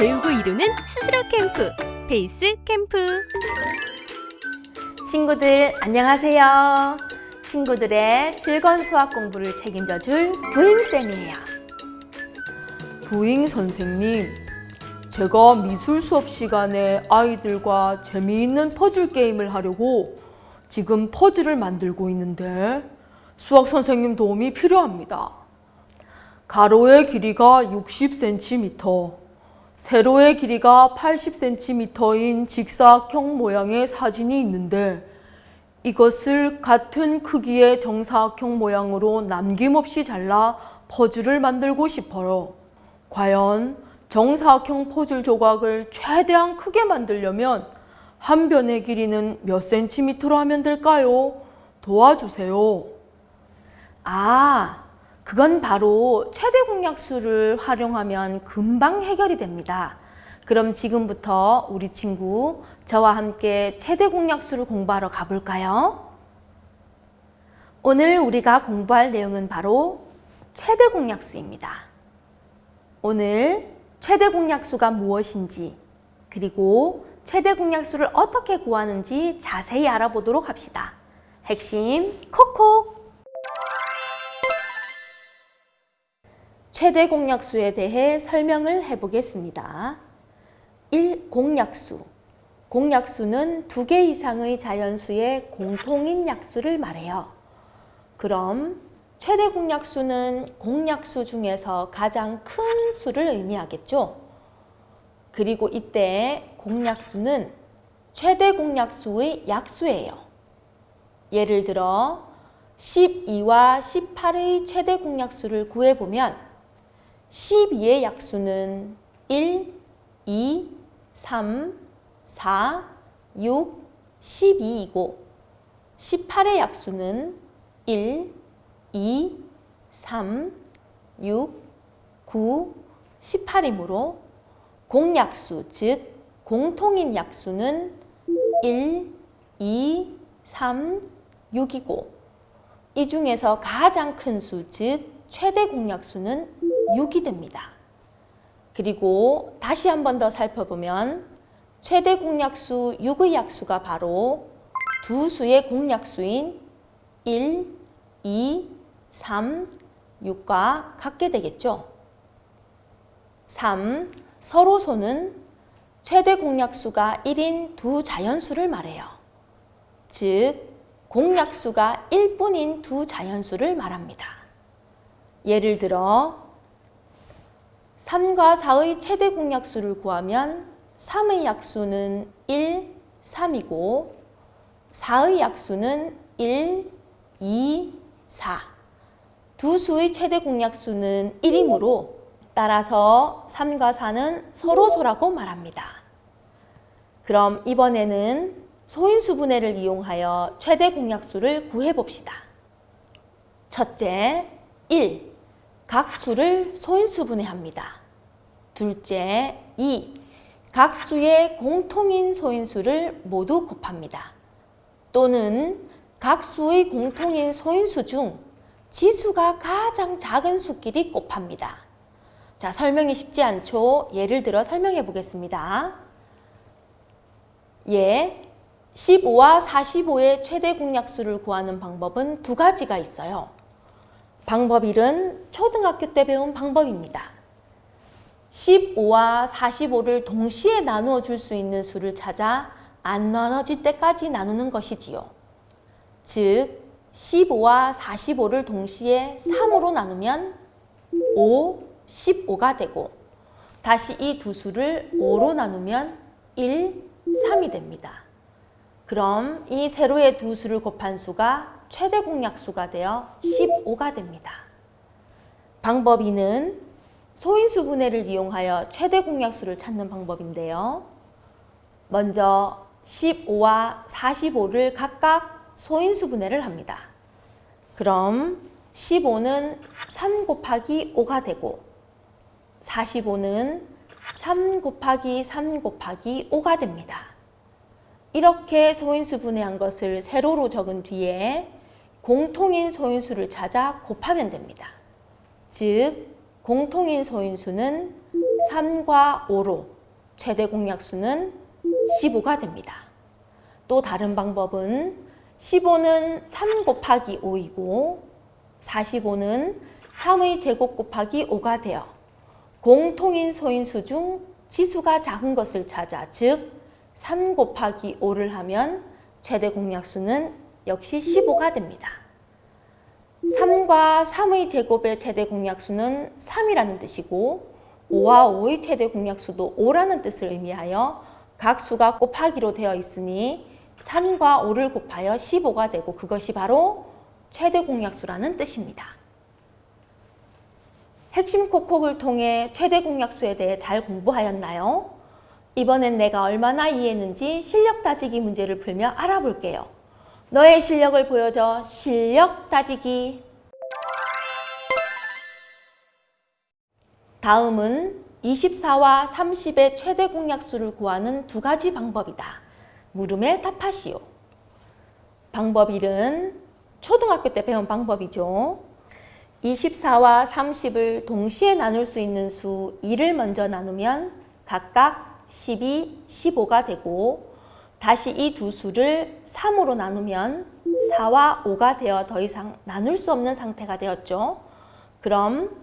배우고 이루는 스스로 캠프, 베이스 캠프. 친구들 안녕하세요. 친구들의 즐거운 수학 공부를 책임져 줄 부잉쌤이에요. 부잉 선생님, 제가 미술 수업 시간에 아이들과 재미있는 퍼즐 게임을 하려고 지금 퍼즐을 만들고 있는데 수학 선생님 도움이 필요합니다. 가로의 길이가 60cm, 세로의 길이가 80cm인 직사각형 모양의 사진이 있는데 이것을 같은 크기의 정사각형 모양으로 남김없이 잘라 퍼즐을 만들고 싶어요. 과연 정사각형 퍼즐 조각을 최대한 크게 만들려면 한 변의 길이는 몇 센티미터로 하면 될까요? 도와주세요. 그건 바로 최대 공약수를 활용하면 금방 해결이 됩니다. 그럼 지금부터 우리 친구 저와 함께 최대 공약수를 공부하러 가볼까요? 오늘 우리가 공부할 내용은 바로 최대 공약수입니다. 오늘 최대 공약수가 무엇인지, 그리고 최대 공약수를 어떻게 구하는지 자세히 알아보도록 합시다. 핵심 콕콕! 최대 공약수에 대해 설명을 해보겠습니다. 1. 공약수. 공약수는 2개 이상의 자연수의 공통인 약수를 말해요. 그럼 최대 공약수는 공약수 중에서 가장 큰 수를 의미하겠죠. 그리고 이때 공약수는 최대 공약수의 약수예요. 예를 들어 12와 18의 최대 공약수를 구해보면 12의 약수는 1, 2, 3, 4, 6, 12이고 18의 약수는 1, 2, 3, 6, 9, 18이므로 공약수, 즉 공통인 약수는 1, 2, 3, 6이고 이 중에서 가장 큰 수, 즉 최대 공약수는 6이 됩니다. 그리고 다시 한 번 더 살펴보면 최대 공약수 6의 약수가 바로 두 수의 공약수인 1, 2, 3, 6과 같게 되겠죠. 3. 서로소는 최대 공약수가 1인 두 자연수를 말해요. 즉, 공약수가 1뿐인 두 자연수를 말합니다. 예를 들어 3과 4의 최대 공약수를 구하면 3의 약수는 1, 3이고 4의 약수는 1, 2, 4. 두 수의 최대 공약수는 1이므로 따라서 3과 4는 서로소라고 말합니다. 그럼 이번에는 소인수 분해를 이용하여 최대 공약수를 구해봅시다. 첫째, 1. 각 수를 소인수 분해합니다. 둘째, 2. 각 수의 공통인 소인수를 모두 곱합니다. 또는 각 수의 공통인 소인수 중 지수가 가장 작은 수끼리 곱합니다. 자, 설명이 쉽지 않죠? 예를 들어 설명해 보겠습니다. 15와 45의 최대 공약수를 구하는 방법은 두 가지가 있어요. 방법 1은 초등학교 때 배운 방법입니다. 15와 45를 동시에 나누어 줄 수 있는 수를 찾아 안 나눠질 때까지 나누는 것이지요. 즉, 15와 45를 동시에 3으로 나누면 5, 15가 되고 다시 이 두 수를 5로 나누면 1, 3이 됩니다. 그럼 이 세로의 두 수를 곱한 수가 최대 공약수가 되어 15가 됩니다. 방법 2는 소인수 분해를 이용하여 최대 공약수를 찾는 방법인데요. 먼저 15와 45를 각각 소인수 분해를 합니다. 그럼 15는 3 곱하기 5가 되고 45는 3 곱하기 3 곱하기 5가 됩니다. 이렇게 소인수 분해한 것을 세로로 적은 뒤에 공통인 소인수를 찾아 곱하면 됩니다. 즉, 공통인 소인수는 3과 5로 최대 공약수는 15가 됩니다. 또 다른 방법은 15는 3 곱하기 5이고 45는 3의 제곱 곱하기 5가 되어 공통인 소인수 중 지수가 작은 것을 찾아, 즉 3 곱하기 5를 하면 최대 공약수는 역시 15가 됩니다. 3과 3의 제곱의 최대 공약수는 3이라는 뜻이고 5와 5의 최대 공약수도 5라는 뜻을 의미하여 각 수가 곱하기로 되어 있으니 3과 5를 곱하여 15가 되고 그것이 바로 최대 공약수라는 뜻입니다. 핵심 콕콕을 통해 최대 공약수에 대해 잘 공부하였나요? 이번엔 내가 얼마나 이해했는지 실력 따지기 문제를 풀며 알아볼게요. 너의 실력을 보여줘. 실력 따지기. 다음은 24와 30의 최대 공약수를 구하는 두 가지 방법이다. 물음에 답하시오. 방법 1은 초등학교 때 배운 방법이죠. 24와 30을 동시에 나눌 수 있는 수 2를 먼저 나누면 각각 12, 15가 되고 다시 이 두 수를 3으로 나누면 4와 5가 되어 더 이상 나눌 수 없는 상태가 되었죠. 그럼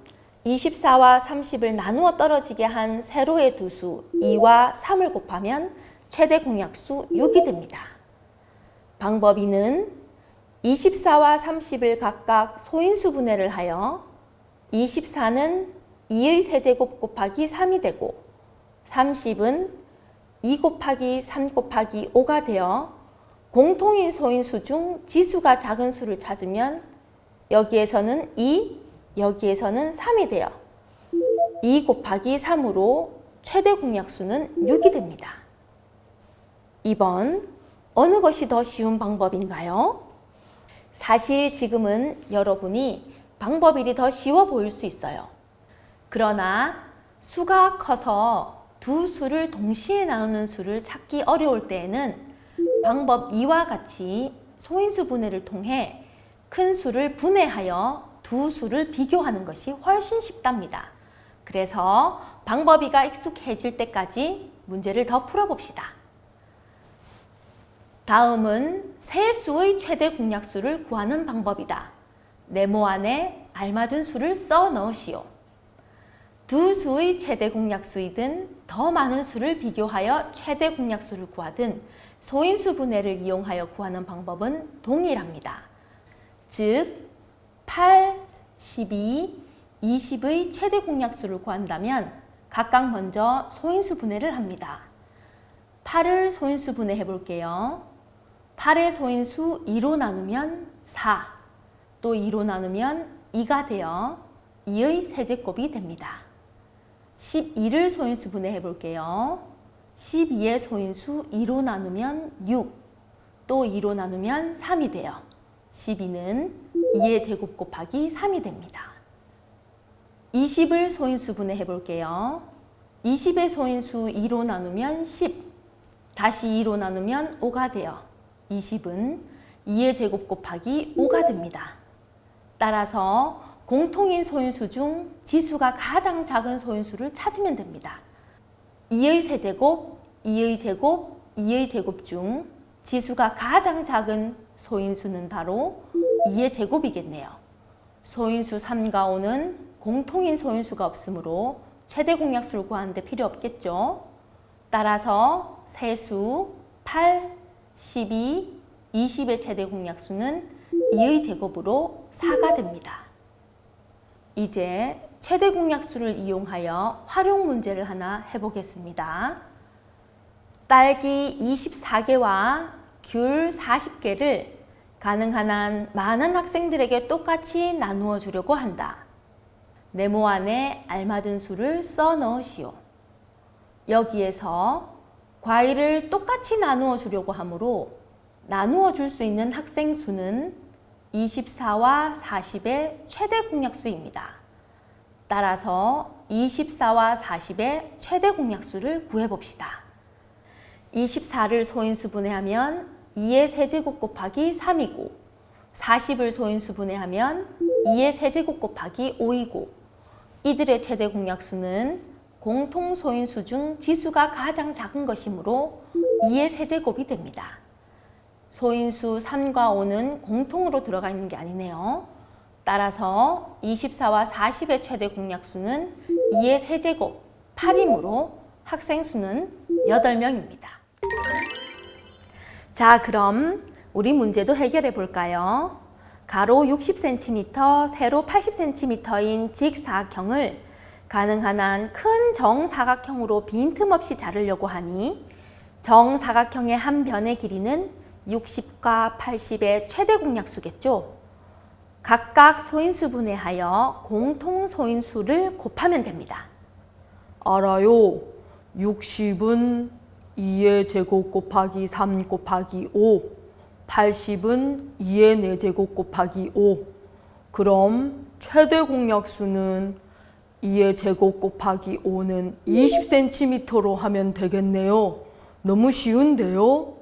24와 30을 나누어 떨어지게 한 세로의 두 수 2와 3을 곱하면 최대 공약수 6이 됩니다. 방법 2는 24와 30을 각각 소인수 분해를 하여 24는 2의 세제곱 곱하기 3이 되고 30은 2 곱하기 3 곱하기 5가 되어 공통인 소인수 중 지수가 작은 수를 찾으면 여기에서는 2, 여기에서는 3이 되어 2 곱하기 3으로 최대 공약수는 6이 됩니다. 2번, 어느 것이 더 쉬운 방법인가요? 사실 지금은 여러분이 방법 1이 더 쉬워 보일 수 있어요. 그러나 수가 커서 두 수를 동시에 나누는 수를 찾기 어려울 때에는 방법 2와 같이 소인수 분해를 통해 큰 수를 분해하여 두 수를 비교하는 것이 훨씬 쉽답니다. 그래서 방법 2가 익숙해질 때까지 문제를 더 풀어봅시다. 다음은 세 수의 최대 공약수를 구하는 방법이다. 네모 안에 알맞은 수를 써 넣으시오. 두 수의 최대 공약수이든 더 많은 수를 비교하여 최대 공약수를 구하든 소인수 분해를 이용하여 구하는 방법은 동일합니다. 즉 8, 12, 20의 최대 공약수를 구한다면 각각 먼저 소인수 분해를 합니다. 8을 소인수 분해해 볼게요. 8의 소인수 2로 나누면 4, 또 2로 나누면 2가 되어 2의 세제곱이 됩니다. 12를 소인수 분해해 볼게요. 12의 소인수 2로 나누면 6, 또 2로 나누면 3이 돼요. 12는 2의 제곱 곱하기 3이 됩니다. 20을 소인수 분해해 볼게요. 20의 소인수 2로 나누면 10, 다시 2로 나누면 5가 돼요. 20은 2의 제곱 곱하기 5가 됩니다. 따라서 공통인 소인수 중 지수가 가장 작은 소인수를 찾으면 됩니다. 2의 세제곱, 2의 제곱, 2의 제곱 중 지수가 가장 작은 소인수는 바로 2의 제곱이겠네요. 소인수 3과 5는 공통인 소인수가 없으므로 최대 공약수를 구하는데 필요 없겠죠. 따라서 세수 8, 12, 20의 최대 공약수는 2의 제곱으로 4가 됩니다. 이제 최대 공약수를 이용하여 활용 문제를 하나 해보겠습니다. 딸기 24개와 귤 40개를 가능한 한 많은 학생들에게 똑같이 나누어 주려고 한다. 네모 안에 알맞은 수를 써 넣으시오. 여기에서 과일을 똑같이 나누어 주려고 하므로 나누어 줄 수 있는 학생 수는 24와 40의 최대 공약수입니다. 따라서 24와 40의 최대 공약수를 구해봅시다. 24를 소인수 분해하면 2의 세제곱 곱하기 3이고 40을 소인수 분해하면 2의 세제곱 곱하기 5이고 이들의 최대 공약수는 공통 소인수 중 지수가 가장 작은 것이므로 2의 세제곱이 됩니다. 소인수 3과 5는 공통으로 들어가 있는 게 아니네요. 따라서 24와 40의 최대 공약수는 2의 세제곱 8이므로 학생 수는 8명입니다. 자, 그럼 우리 문제도 해결해 볼까요? 가로 60cm, 세로 80cm인 직사각형을 가능한 한 큰 정사각형으로 빈틈없이 자르려고 하니 정사각형의 한 변의 길이는 60과 80의 최대 공약수겠죠? 각각 소인수 분해하여 공통 소인수를 곱하면 됩니다. 알아요. 60은 2의 제곱 곱하기 3 곱하기 5, 80은 2의 4제곱 곱하기 5. 그럼 최대 공약수는 2의 제곱 곱하기 5는 20cm로 하면 되겠네요. 너무 쉬운데요?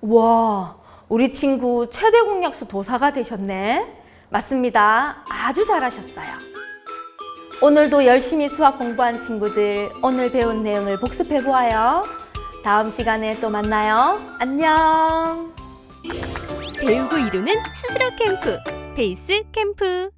와, 우리 친구 최대 공약수 도사가 되셨네. 맞습니다. 아주 잘하셨어요. 오늘도 열심히 수학 공부한 친구들, 오늘 배운 내용을 복습해 보아요. 다음 시간에 또 만나요. 안녕. 배우고 이루는 스스로 캠프, 베이스 캠프.